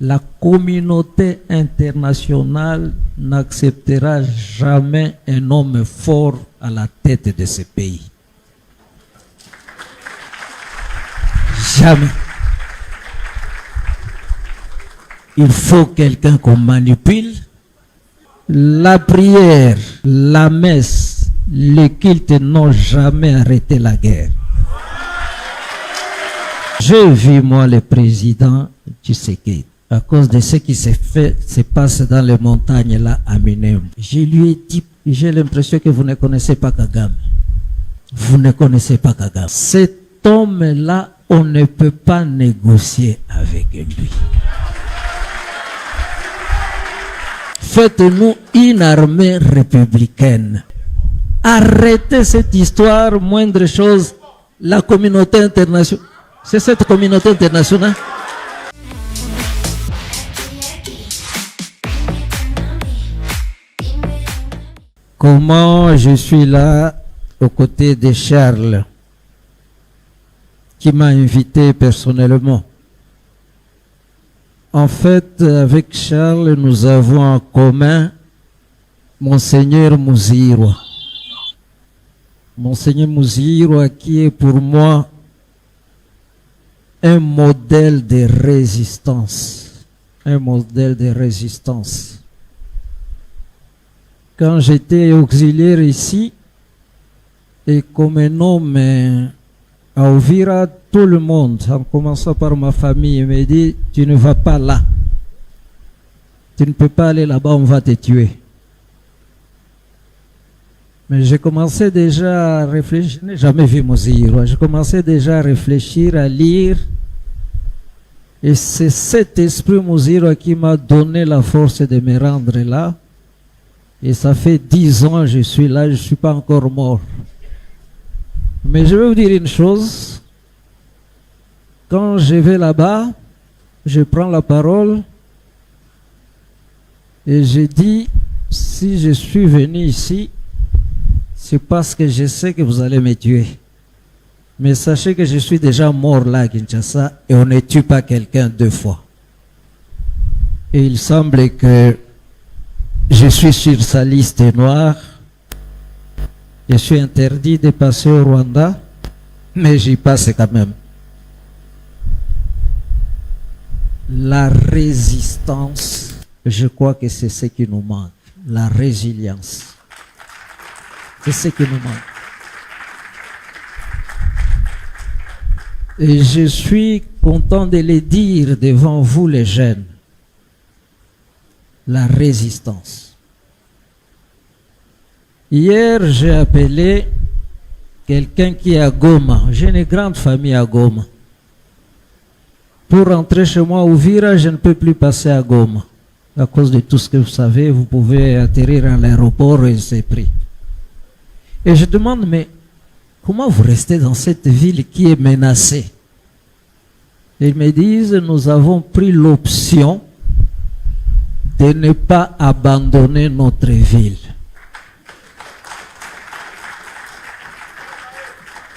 la communauté internationale n'acceptera jamais un homme fort à la tête de ce pays. Jamais. Il faut quelqu'un qu'on manipule. La prière, la messe, le culte n'ont jamais arrêté la guerre. J'ai vu, moi, le président Tshisekedi, à cause de ce qui se passe dans les montagnes là à Minembwe. Je lui ai dit, j'ai l'impression que vous ne connaissez pas Kagame. Vous ne connaissez pas Kagame. Cet homme-là, on ne peut pas négocier avec lui. Faites-nous une armée républicaine. Arrêtez cette histoire, moindre chose, la communauté internationale. C'est cette communauté internationale. Comment je suis là aux côtés de Charles, qui m'a invité personnellement. En fait, avec Charles, nous avons en commun Monseigneur Muzirwa. Monseigneur Muzirwa qui est pour moi un modèle de résistance. Un modèle de résistance. Quand j'étais auxiliaire ici, et comme un homme à Uvira, tout le monde, en commençant par ma famille, me dit, tu ne vas pas là. Tu ne peux pas aller là-bas, on va te tuer. Mais j'ai commencé déjà à réfléchir, je n'ai jamais vu Muzirwa, j'ai commencé déjà à réfléchir, à lire. Et c'est cet esprit Muzirwa qui m'a donné la force de me rendre là. Et ça fait 10 ans que je suis là, je ne suis pas encore mort. Mais je vais vous dire une chose. Quand je vais là-bas, je prends la parole et je dis, si je suis venu ici, c'est parce que je sais que vous allez me tuer. Mais sachez que je suis déjà mort là à Kinshasa et on ne tue pas quelqu'un 2 fois. Et il semble que je suis sur sa liste noire. Je suis interdit de passer au Rwanda, mais j'y passe quand même. La résistance, je crois que c'est ce qui nous manque. La résilience. C'est ce qui nous manque. Et je suis content de le dire devant vous les jeunes. La résistance. Hier, j'ai appelé quelqu'un qui est à Goma. J'ai une grande famille à Goma. Pour rentrer chez moi au Uvira, je ne peux plus passer à Goma. À cause de tout ce que vous savez, vous pouvez atterrir à l'aéroport et c'est pris. Et je demande, mais comment vous restez dans cette ville qui est menacée? Ils me disent, nous avons pris l'option de ne pas abandonner notre ville.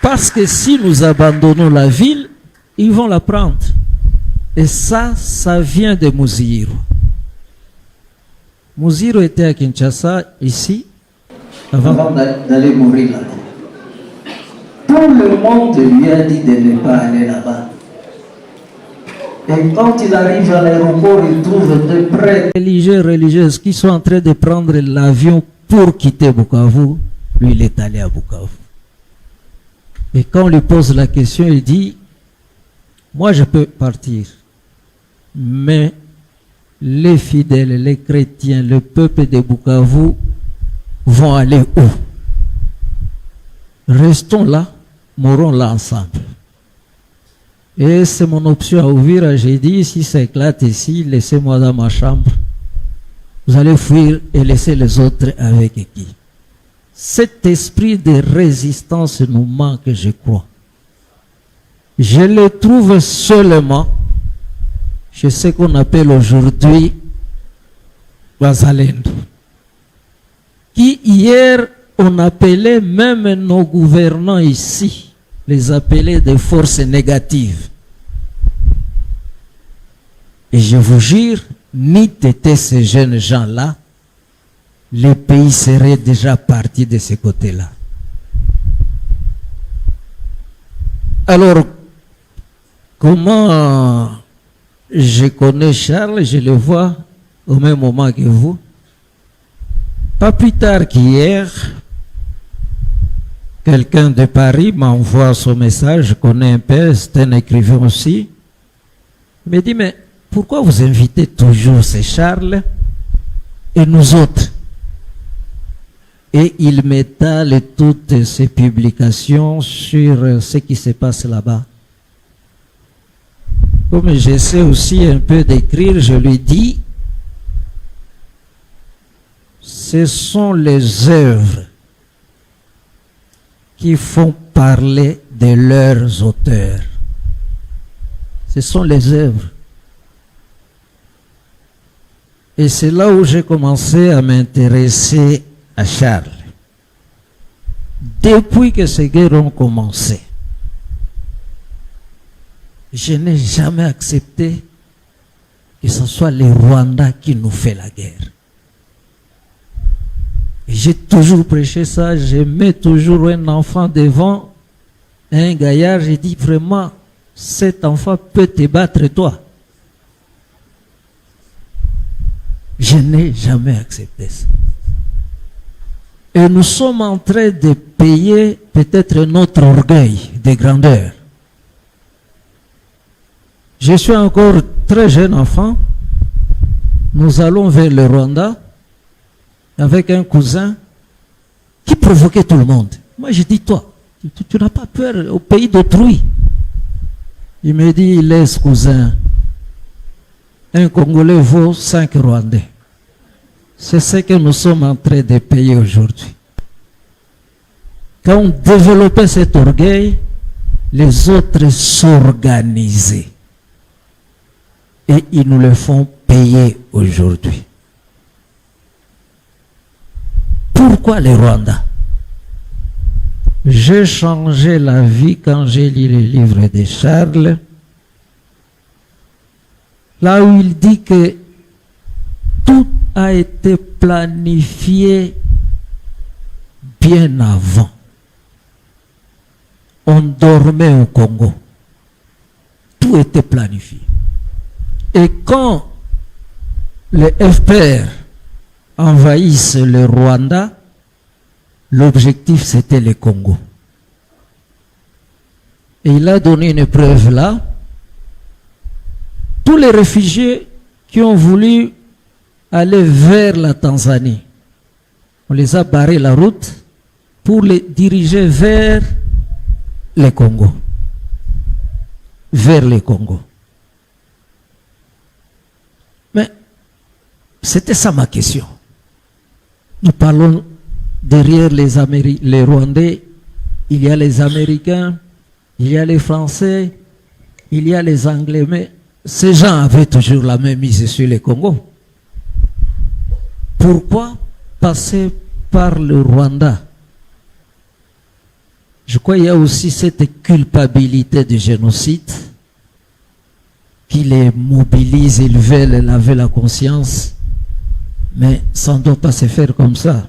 Parce que si nous abandonnons la ville, ils vont la prendre. Et ça vient de Muzirwa. Muzirwa était à Kinshasa, ici, avant d'aller mourir là-bas. Tout le monde lui a dit de ne pas aller là-bas. Et quand il arrive à l'aéroport, il trouve des prêtres religieuses qui sont en train de prendre l'avion pour quitter Bukavu. Lui, il est allé à Bukavu. Et quand on lui pose la question, il dit, moi je peux partir, mais les fidèles, les chrétiens, le peuple de Bukavu vont aller où? Restons là, mourons là ensemble. Et c'est mon option à ouvrir. J'ai dit, si ça éclate ici, laissez-moi dans ma chambre. Vous allez fuir et laisser les autres avec qui? Cet esprit de résistance nous manque, je crois. Je le trouve seulement chez ce qu'on appelle aujourd'hui Wazalendo, qui hier on appelait même nos gouvernants ici, les appelait des forces négatives. Et je vous jure, ni t'étaient ces jeunes gens-là, le pays serait déjà parti de ce côté-là. Alors, comment je connais Charles, je le vois au même moment que vous. Pas plus tard qu'hier, quelqu'un de Paris m'envoie son message, je connais un peu, c'est un écrivain aussi. Il me dit, mais pourquoi vous invitez toujours ces Charles et nous autres? Et il m'étale toutes ses publications sur ce qui se passe là-bas. Comme j'essaie aussi un peu d'écrire, je lui dis, ce sont les œuvres qui font parler de leurs auteurs. Ce sont les œuvres. Et c'est là où j'ai commencé à m'intéresser à Charles. Depuis que ces guerres ont commencé, je n'ai jamais accepté que ce soit les Rwandais qui nous fait la guerre. Et j'ai toujours prêché ça, je mets toujours un enfant devant un gaillard, j'ai dit vraiment, cet enfant peut te battre toi. Je n'ai jamais accepté ça. Et nous sommes en train de payer peut-être notre orgueil de grandeur. Je suis encore très jeune enfant. Nous allons vers le Rwanda avec un cousin qui provoquait tout le monde. Moi, je dis, toi, tu n'as pas peur au pays d'autrui. Il me dit, laisse cousin, un Congolais vaut 5 Rwandais. C'est ce que nous sommes en train de payer aujourd'hui. Quand on développait cet orgueil, les autres s'organisaient. Et ils nous le font payer aujourd'hui. Pourquoi les Rwandais? J'ai changé la vie quand j'ai lu le livre de Charles. Là où il dit que tout a été planifié bien avant. On dormait au Congo. Tout était planifié. Et quand les FPR envahissent le Rwanda, l'objectif c'était le Congo. Et il a donné une preuve là. Tous les réfugiés qui ont voulu aller vers la Tanzanie, on les a barré la route pour les diriger vers le Congo. Vers le Congo. Mais c'était ça ma question. Nous parlons derrière les Rwandais, il y a les Américains, il y a les Français, il y a les Anglais, mais ces gens avaient toujours la même mise sur le Congo. Pourquoi passer par le Rwanda? Je crois qu'il y a aussi cette culpabilité du génocide qui les mobilise, ils veulent laver la conscience, mais ça ne doit pas se faire comme ça.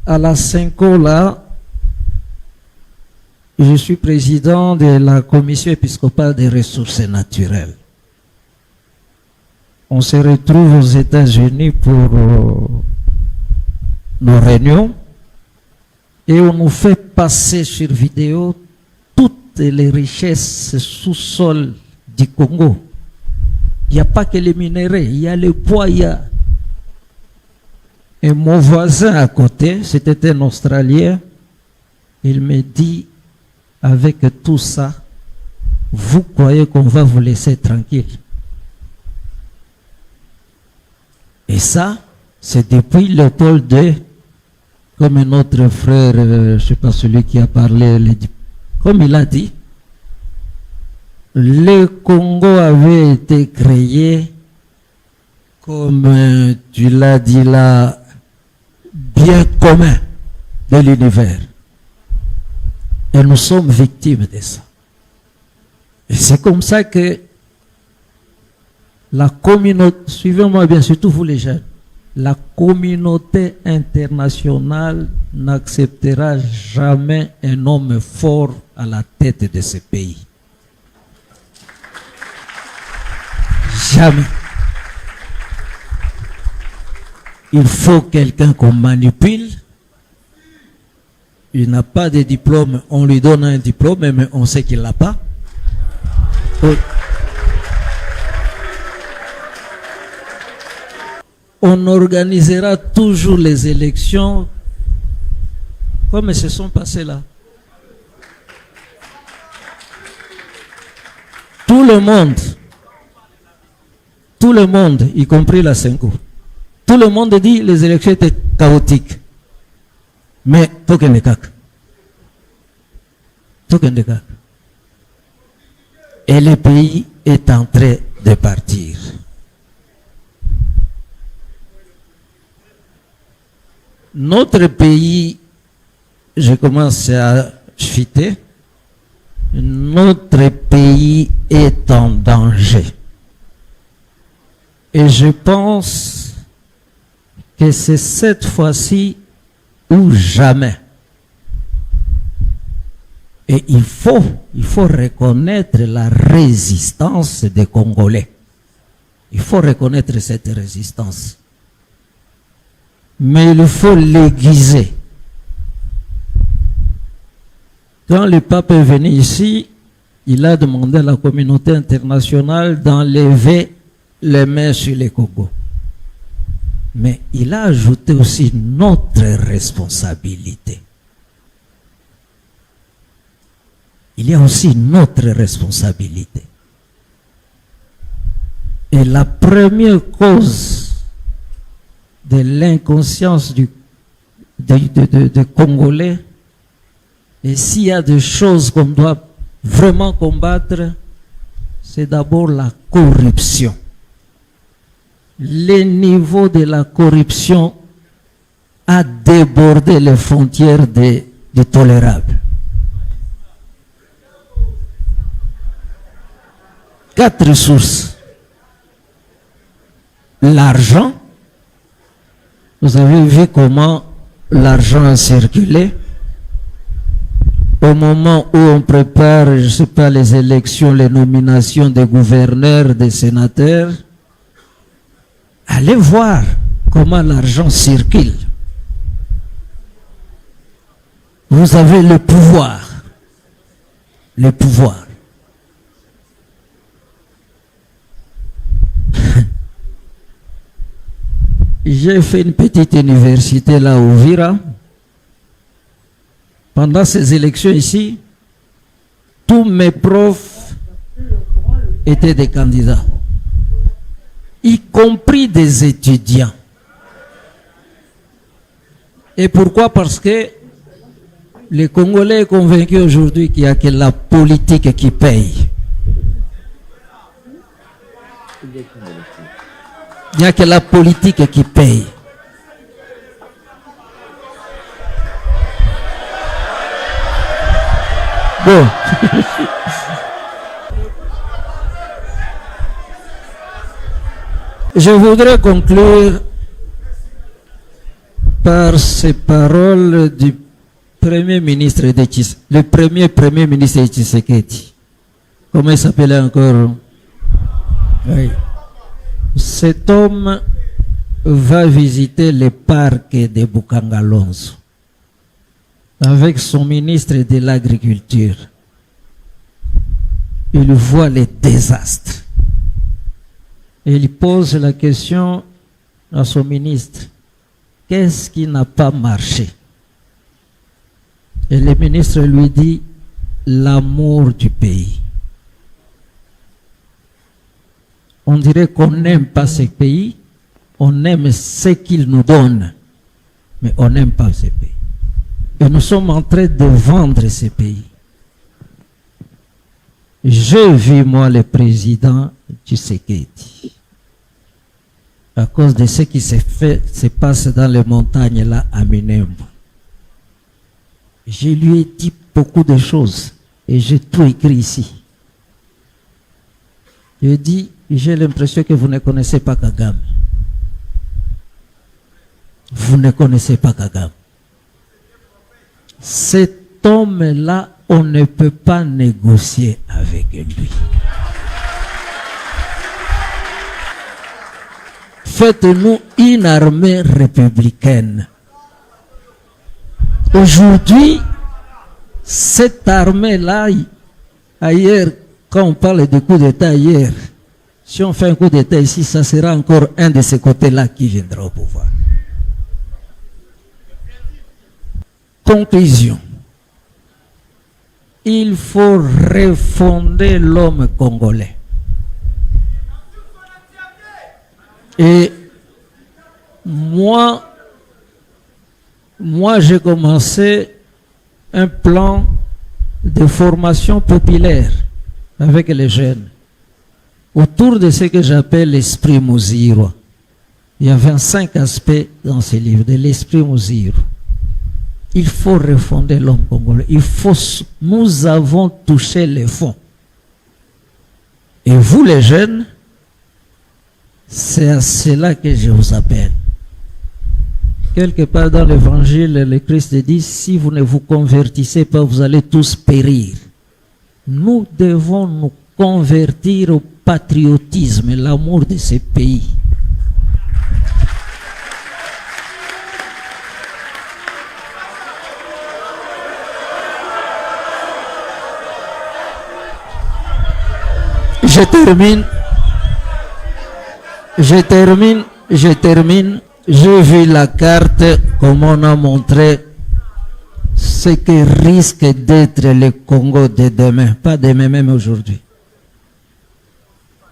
À la Cinco, là, je suis président de la Commission épiscopale des ressources naturelles. On se retrouve aux États-Unis pour nos réunions et on nous fait passer sur vidéo toutes les richesses sous-sol du Congo. Il n'y a pas que les minéraux, il y a le bois, il y a... Et mon voisin à côté, c'était un Australien, il me dit, avec tout ça, vous croyez qu'on va vous laisser tranquille? Et ça, c'est depuis Léopold II, comme notre frère, je ne sais pas celui qui a parlé, comme il a dit, le Congo avait été créé, comme tu l'as dit là, bien commun de l'univers. Et nous sommes victimes de ça. Et c'est comme ça que la communauté, suivez-moi bien, surtout vous les jeunes, la communauté internationale n'acceptera jamais un homme fort à la tête de ce pays. Jamais. Il faut quelqu'un qu'on manipule. Il n'a pas de diplôme, on lui donne un diplôme, mais on sait qu'il ne l'a pas. On organisera toujours les élections comme elles se sont passées là. Tout le monde, y compris la Senko, tout le monde dit que les élections étaient chaotiques. Mais token de cac. Et le pays est en train de partir. Notre pays, je commence à chuter, notre pays est en danger. Et je pense que c'est cette fois-ci ou jamais. Et il faut reconnaître la résistance des Congolais. Il faut reconnaître cette résistance. Mais il faut l'aiguiser. Quand le pape est venu ici, il a demandé à la communauté internationale d'enlever les mains sur les Congo. Mais il a ajouté aussi notre responsabilité. Il y a aussi notre responsabilité. Et la première cause de l'inconscience des Congolais, et s'il y a des choses qu'on doit vraiment combattre, c'est d'abord la corruption. Le niveau de la corruption a débordé les frontières du tolérable. 4 sources. L'argent. Vous avez vu comment l'argent a circulé. Au moment où on prépare, je ne sais pas, les élections, les nominations des gouverneurs, des sénateurs, allez voir comment l'argent circule. Vous avez le pouvoir. Le pouvoir. J'ai fait une petite université là au Vira. Pendant ces élections ici, tous mes profs étaient des candidats, y compris des étudiants. Et pourquoi? Parce que les Congolais sont convaincus aujourd'hui qu'il n'y a que la politique qui paye. Il n'y a que la politique qui paye. Bon. Je voudrais conclure par ces paroles du Premier ministre de Tshisekedi, le premier ministre de Tshisekedi. Comment il s'appelait encore? Oui. Cet homme va visiter le parc de Bukangalonzo avec son ministre de l'Agriculture. Il voit les désastres. Et il pose la question à son ministre. Qu'est-ce qui n'a pas marché? Et le ministre lui dit l'amour du pays. On dirait qu'on n'aime pas ce pays, on aime ce qu'il nous donne, mais on n'aime pas ce pays. Et nous sommes en train de vendre ce pays. J'ai vu, moi, le président Tshisekedi, à cause de ce qui se passe dans les montagnes là à Minembwe. Je lui ai dit beaucoup de choses. Et j'ai tout écrit ici. Je dis, j'ai l'impression que vous ne connaissez pas Kagame. Vous ne connaissez pas Kagame. Cet homme-là, on ne peut pas négocier avec lui. Faites-nous une armée républicaine. Aujourd'hui, cette armée-là, ailleurs, quand on parle de coup d'État ailleurs, si on fait un coup d'État ici, ça sera encore un de ces côtés-là qui viendra au pouvoir. Conclusion. Il faut refonder l'homme congolais. Et moi j'ai commencé un plan de formation populaire avec les jeunes autour de ce que j'appelle l'esprit Muziro. Il y a 25 aspects dans ce livre de l'esprit Muziro. Il faut refonder l'homme congolais. Nous avons touché les fonds. Et vous les jeunes, c'est à cela que je vous appelle. Quelque part dans l'évangile, le Christ dit, si vous ne vous convertissez pas, vous allez tous périr. Nous devons nous convertir au patriotisme, l'amour de ce pays. Je termine. J'ai vu la carte, comme on a montré ce que risque d'être le Congo de demain. Pas demain, même aujourd'hui.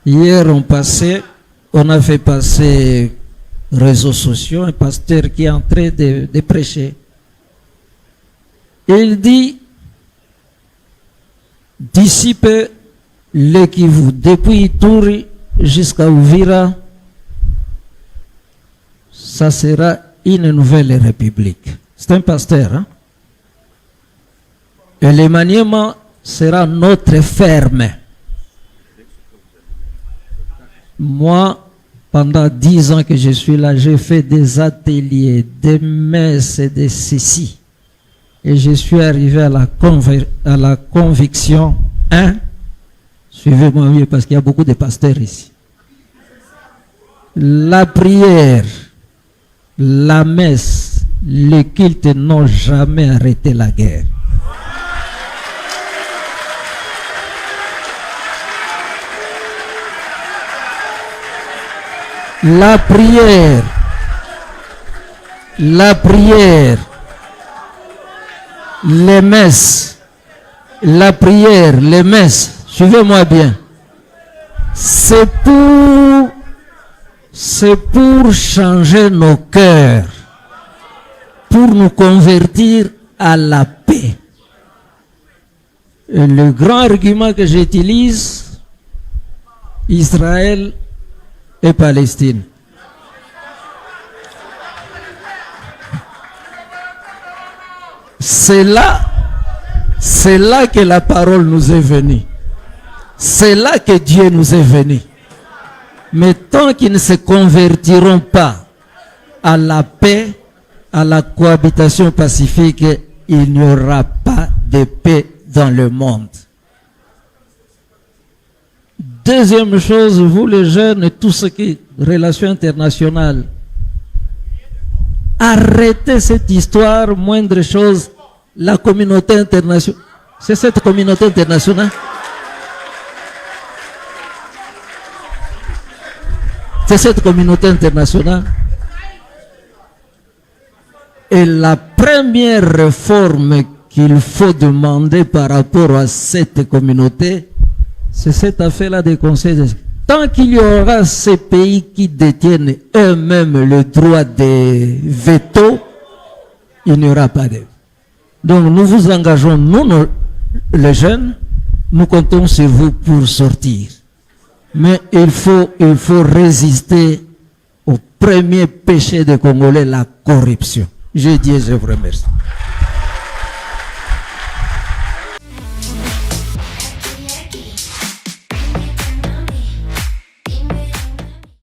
Hier, on a fait passer réseaux sociaux, un pasteur qui est en train de prêcher. Il dit, d'ici peu, le Kivu, depuis Ituri jusqu'à Uvira, ça sera une nouvelle république. C'est un pasteur. Hein? Et le Maniema sera notre ferme. Moi, pendant 10 ans que je suis là, j'ai fait des ateliers, des messes et des ceci. Et je suis arrivé à la conviction, suivez-moi mieux parce qu'il y a beaucoup de pasteurs ici. La prière, la messe, les cultes n'ont jamais arrêté la guerre. La prière, les messes, la prière, les messes, suivez-moi bien. C'est pour changer nos cœurs, pour nous convertir à la paix. Et le grand argument que j'utilise, Israël et Palestine. C'est là que la parole nous est venue. C'est là que Dieu nous est venu. Mais tant qu'ils ne se convertiront pas à la paix, à la cohabitation pacifique, il n'y aura pas de paix dans le monde. Deuxième chose, vous les jeunes, tout ce qui est relations internationales, arrêtez cette histoire, moindre chose, la communauté internationale. C'est cette communauté internationale. C'est cette communauté internationale. Et la première réforme qu'il faut demander par rapport à cette communauté, c'est cette affaire-là des conseils. Tant qu'il y aura ces pays qui détiennent eux-mêmes le droit de veto, il n'y aura pas de... Donc nous vous engageons, nous les jeunes, nous comptons sur vous pour sortir. Mais il faut résister au premier péché des Congolais, la corruption. Je dis et je vous remercie.